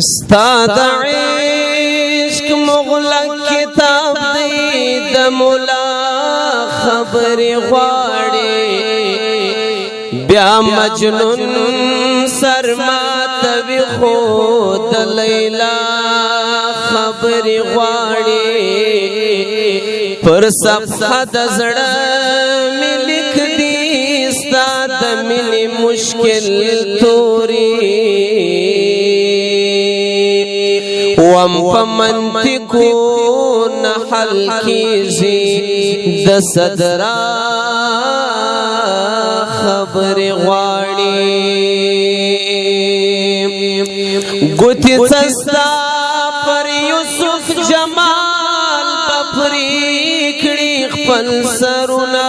ستا د عشق مغلق کتاب دی د مولا خبرې غواړي بیا مجنون سرماتوي خو د لیلا خبرې غواړي پر صفحه د زړه مې لیک دي ستا د مینې مشکل توري وم په منطقو نه حل کیږي د صدرا خبرې غواړي ګوتې سستا پر یوسف جمال پپری کړي خپل سرونه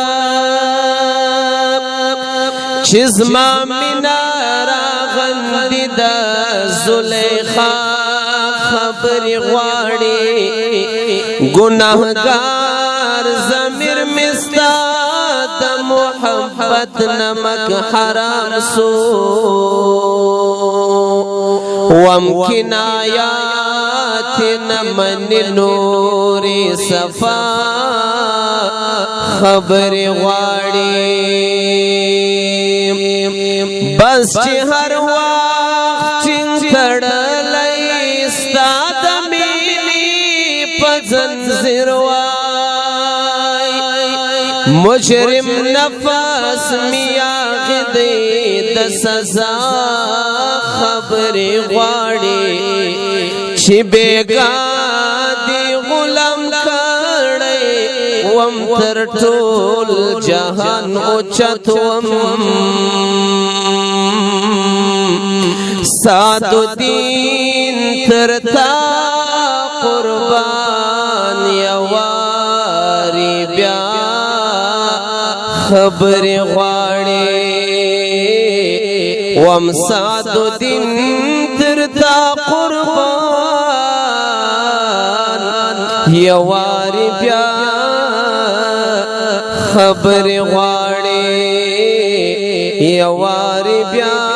چې زما مینا راغندې د زلیخا خبرې غواړي گناهگار ضمیر مستا د محبت نمک حرام سو وم کنایات نمن نور صفا خبرې غواړي بس چې هر وخت تړلې ستا د مینې په زنځیر وای مجرم نفس میاغ دی د سزا خبرې غواړي چې بیګا دی غلام کړي وم تر ټول جهان اوچت وم سعد الدین ترتا قربان یواری بیا خبرې غواړي وم سعد الدین ترتا قربان یواری بیا خبرې غواړي یواری بیا